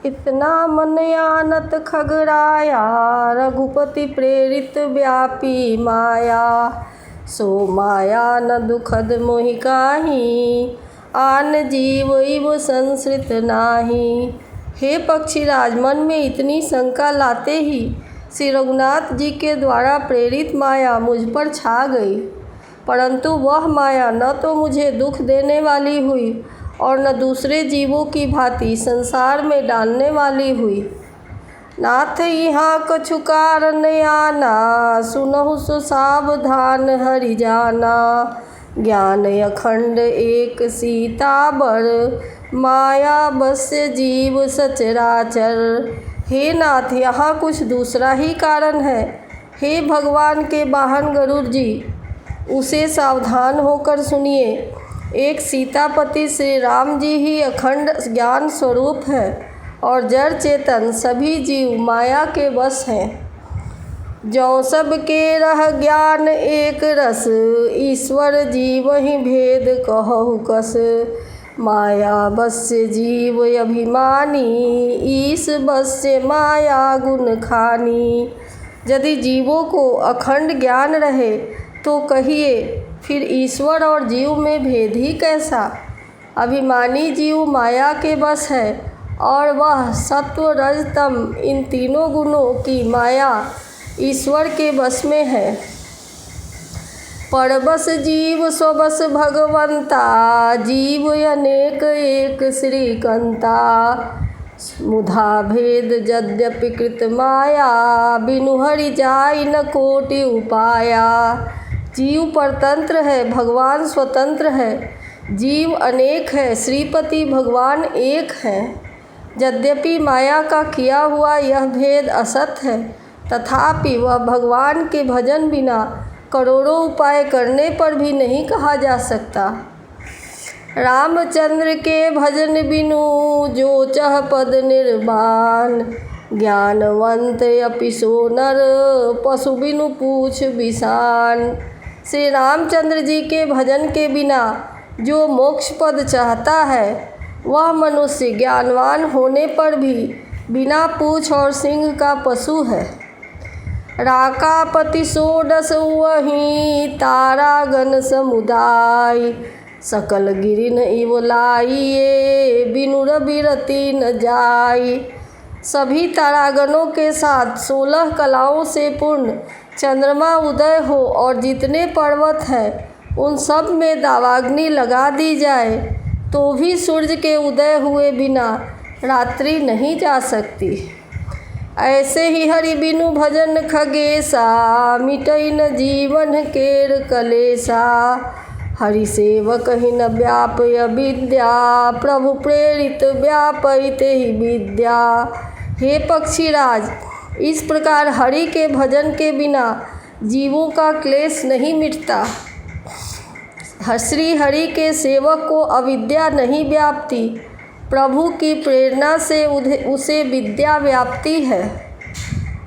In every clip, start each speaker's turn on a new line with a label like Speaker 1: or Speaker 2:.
Speaker 1: इतना मन आनत खगराया, रघुपति प्रेरित व्यापी माया। सो माया न दुखद मोहि काहि, आन जीव इव संसृत नाही। हे पक्षीराज, मन में इतनी शंका लाते ही श्री रघुनाथ जी के द्वारा प्रेरित माया मुझ पर छा गई, परंतु वह माया न तो मुझे दुख देने वाली हुई और न दूसरे जीवों की भांति संसार में डालने वाली हुई। नाथ यहाँ कछु कारण आना, सुनहु सो सावधान हरि जाना। ज्ञान अखंड एक सीताबर, माया बस्य जीव सचराचर। हे नाथ, यहाँ कुछ दूसरा ही कारण है। हे भगवान के वाहन गरुड़ जी, उसे सावधान होकर सुनिए। एक सीतापति श्री राम जी ही अखंड ज्ञान स्वरूप है और जड़ चेतन सभी जीव माया के वश हैं। जो सब के रह ज्ञान एक रस, ईश्वर जीव ही भेद कहु कस। माया बस्य जीव अभिमानी, ईश बस्य माया गुण खानी। यदि जीवों को अखंड ज्ञान रहे तो कहिए फिर ईश्वर और जीव में भेद ही कैसा। अभिमानी जीव माया के बस है और वह सत्व रज तम इन तीनों गुणों की माया ईश्वर के बस में है। परबस जीव स्वबस भगवंता, जीव अनेक एक श्रीकंता। मुधा भेद यद्यपि कृत माया, बिनु हरि जाय न कोटि उपाया। जीव परतंत्र है, भगवान स्वतंत्र है। जीव अनेक है, श्रीपति भगवान एक है। यद्यपि माया का किया हुआ यह भेद असत है, तथापि वह भगवान के भजन बिना करोड़ों उपाय करने पर भी नहीं कहा जा सकता। रामचंद्र के भजन बिनु जो चह पद निर्वाण, ज्ञानवंत अपि सो नर पशु बिनु पूछ बिसान। श्री रामचंद्र जी के भजन के बिना जो मोक्ष पद चाहता है, वह मनुष्य ज्ञानवान होने पर भी बिना पूछ और सिंह का पशु है। राकापति षोडश वही, तारा गण समुदाय। सकल गिरिन इव लाइए, बिनु रवि रति न जाय। सभी तारागणों के साथ 16 कलाओं से पूर्ण चंद्रमा उदय हो और जितने पर्वत हैं उन सब में दावाग्नि लगा दी जाए तो भी सूर्य के उदय हुए बिना रात्रि नहीं जा सकती। ऐसे ही हरि बिनु भजन खगेसा, मिटई न जीवन केर कलेसा। हरि सेवक ही न व्यापय विद्या, प्रभु प्रेरित व्यापयते ही विद्या। हे पक्षीराज, इस प्रकार हरि के भजन के बिना जीवों का क्लेश नहीं मिटता। श्री हरि के सेवक को अविद्या नहीं व्यापती, प्रभु की प्रेरणा से उसे विद्या व्याप्ति है।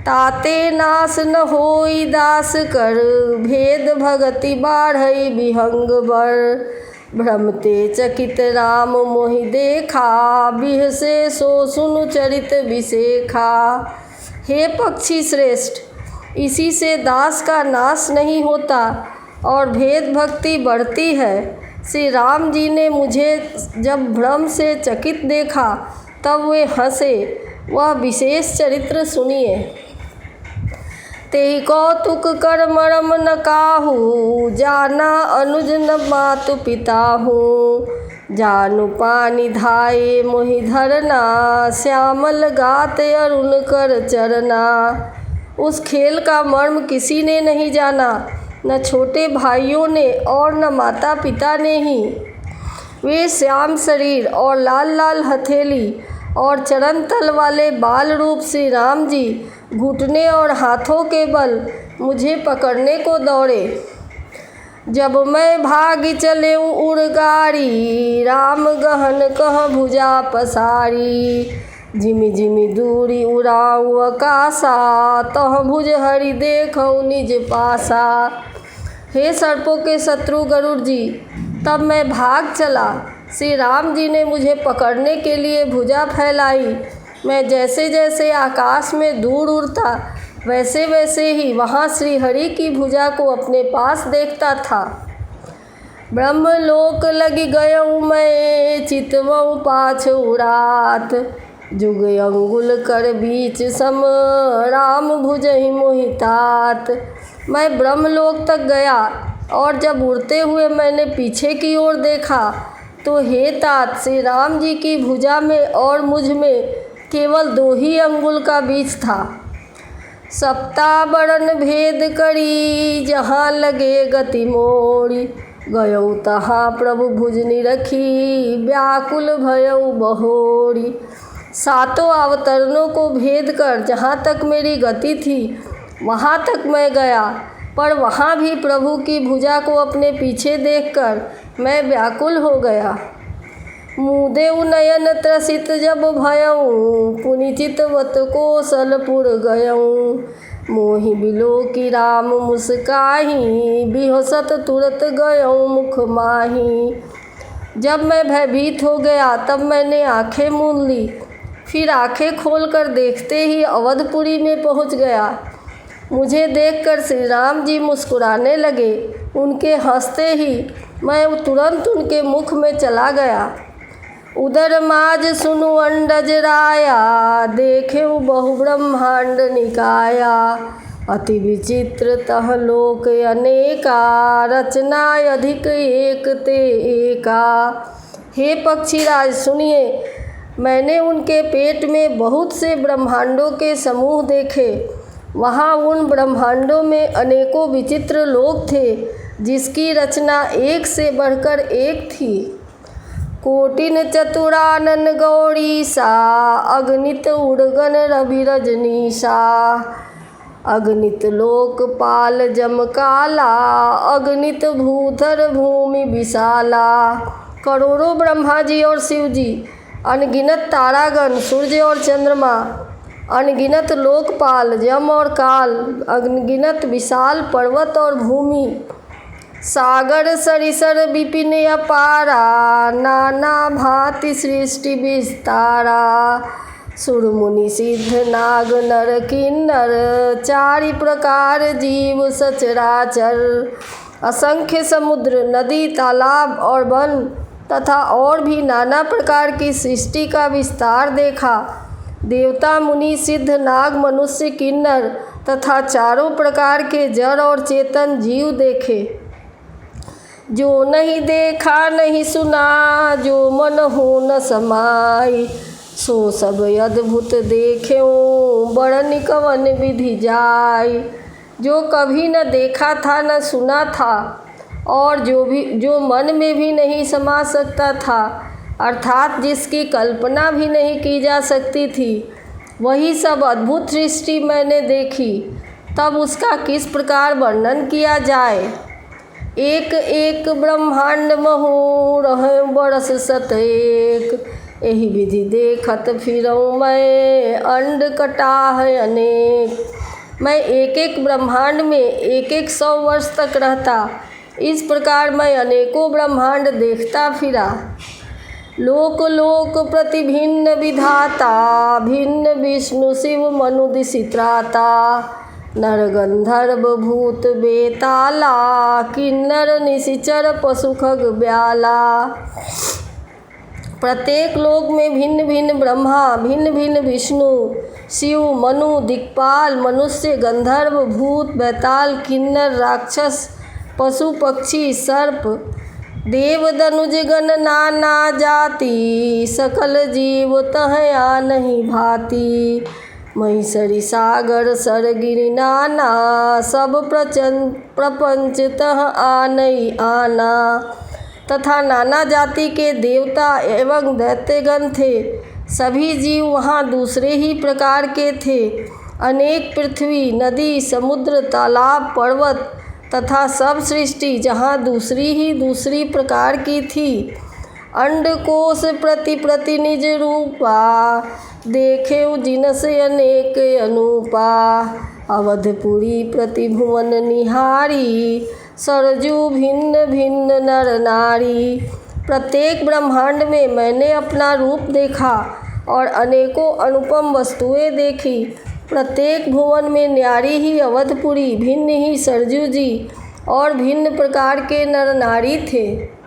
Speaker 1: ताते नाश न होई दास कर, भेद भगति बाढ़ई विहंग बर। भ्रमते चकित राम मोहि देखा, बिहसे सो सुनु चरित विशेखा। हे पक्षी श्रेष्ठ, इसी से दास का नाश नहीं होता और भेद भक्ति बढ़ती है। श्री राम जी ने मुझे जब भ्रम से चकित देखा तब वे हंसे। वह विशेष चरित्र सुनिए। तेहि कौतुक कर मरम न काहू, जाना अनुज न मातु पिताहू। जानु पानी धाये मोहि धरना, श्यामल गात अरुण कर चरना। उस खेल का मर्म किसी ने नहीं जाना, न छोटे भाइयों ने और न माता पिता ने ही। वे श्याम शरीर और लाल लाल हथेली और चरण तल वाले बाल रूप श्री राम जी घुटने और हाथों के बल मुझे पकड़ने को दौड़े। जब मैं भागी चले उड़ गाड़ी, राम गहन कह भुजा पसारी। झिमि झिमि दूरी उड़ाऊ आकाशा, तह भुज हरि देखऊ निज पासा। हे सर्पों के शत्रु गरुड़ जी, तब मैं भाग चला। श्री राम जी ने मुझे पकड़ने के लिए भुजा फैलाई मैं जैसे जैसे आकाश में दूर उड़ता वैसे वैसे ही वहाँ श्री हरि की भुजा को अपने पास देखता था। ब्रह्मलोक लगी गयऊँ मैं चितवऊँ पाछ उड़ात, जुग अंगुल कर बीच सम राम भुजहि मोहितात। मैं ब्रह्मलोक तक गया और जब उड़ते हुए मैंने पीछे की ओर देखा तो हे तात, श्री राम जी की भुजा में और मुझ में केवल 2 ही अंगुल का बीच था। सप्ता बरन भेद करी जहाँ लगे गति मोरी, गयऊ तहाँ प्रभु भुजनि रखी व्याकुल भयऊ बहोरी। 7 अवतरणों को भेद कर जहाँ तक मेरी गति थी वहाँ तक मैं गया, पर वहाँ भी प्रभु की भुजा को अपने पीछे देखकर मैं व्याकुल हो गया। मुदेउ नयन त्रसित जब भयऊँ, पुनि चितवत कौशलपुर गयऊँ। मोहि बिलो की राम मुस्काही, बिहसत तुरत गयऊँ मुख माही। जब मैं भयभीत हो गया तब मैंने आंखें मूंद ली, फिर आंखें खोलकर देखते ही अवधपुरी में पहुंच गया। मुझे देखकर श्री राम जी मुस्कुराने लगे। उनके हंसते ही मैं तुरंत उनके मुख में चला गया। उदर माज सुनु अंडज राया, देखेऊ बहु ब्रह्मांड निकाया। अति विचित्र तह लोक अनेका, रचना अधिक एक ते एका। हे पक्षीराज सुनिए, मैंने उनके पेट में बहुत से ब्रह्मांडों के समूह देखे। वहाँ उन ब्रह्मांडों में अनेकों विचित्र लोक थे जिसकी रचना एक से बढ़कर एक थी। कोटिन चतुरानन गौरीसा, अगणित उड़गन रवि रजनीसा। अगणित लोकपाल जमकाला, अगणित भूधर भूमि विशाला। करोड़ों ब्रह्मा जी और शिव जी, अनगिनत तारागण, सूर्य और चंद्रमा, अनगिनत लोकपाल यम और काल, अनगिनत विशाल पर्वत और भूमि, सागर सरिसर विपिन अपारा। नाना भांति सृष्टि विस्तारा। सुर मुनि सिद्ध नाग नर किन्नर, 4 प्रकार जीव सचराचर। असंख्य समुद्र, नदी, तालाब और वन तथा और भी नाना प्रकार की सृष्टि का विस्तार देखा। देवता, मुनि, सिद्ध, नाग, मनुष्य, किन्नर तथा 4 प्रकार के जड़ और चेतन जीव देखे। जो नहीं देखा नहीं सुना, जो मन हो न समाई। सो सब अद्भुत देखेऊँ, बड़न कवन विधि जाय। जो कभी न देखा था न सुना था और जो मन में भी नहीं समा सकता था, अर्थात जिसकी कल्पना भी नहीं की जा सकती थी, वही सब अद्भुत सृष्टि मैंने देखी। तब उसका किस प्रकार वर्णन किया जाए। एक एक ब्रह्मांड महू रहे बरस सतेक, यही विधि देखत फिरऊँ मैं, अंड कटा है अनेक। मैं एक एक ब्रह्मांड में एक एक 100 वर्ष तक रहता। इस प्रकार मैं अनेकों ब्रह्मांड देखता फिरा। लोक लोक प्रति भिन्न विधाता, भिन्न विष्णु शिव मनु दिशि त्राता। नर गंधर्व भूत बेताला, किन्नर निशिचर पशु खग ब्याला। प्रत्येक लोक में भिन्न भिन्न ब्रह्मा, भिन्न भिन्न विष्णु, शिव, मनु, दिक्पाल, मनुष्य, गंधर्व, भूत, बैताल, किन्नर, राक्षस, पशु, पक्षी, सर्प, देव, दनुज गण नाना जाति। सकल जीव तह आ नहीं भांति। महिषरी सागर सर गिरि नाना, सब प्रपंच तह आ नहीं आना। तथा नाना जाति के देवता एवं दैत्यगण थे। सभी जीव वहाँ दूसरे ही प्रकार के थे। अनेक पृथ्वी, नदी, समुद्र, तालाब, पर्वत तथा सब सृष्टि जहाँ दूसरी प्रकार की थी। अंडकोश प्रति प्रति निज रूपा, देखेऊ जिनस अनेक अनूपा। अवधपुरी प्रति भुवन निहारी, सरजू भिन्न भिन्न नर नारी। प्रत्येक ब्रह्मांड में मैंने अपना रूप देखा और अनेकों अनुपम वस्तुएं देखी। प्रत्येक भुवन में न्यारी ही अवधपुरी, भिन्न ही सरजू जी और भिन्न प्रकार के नर नारी थे।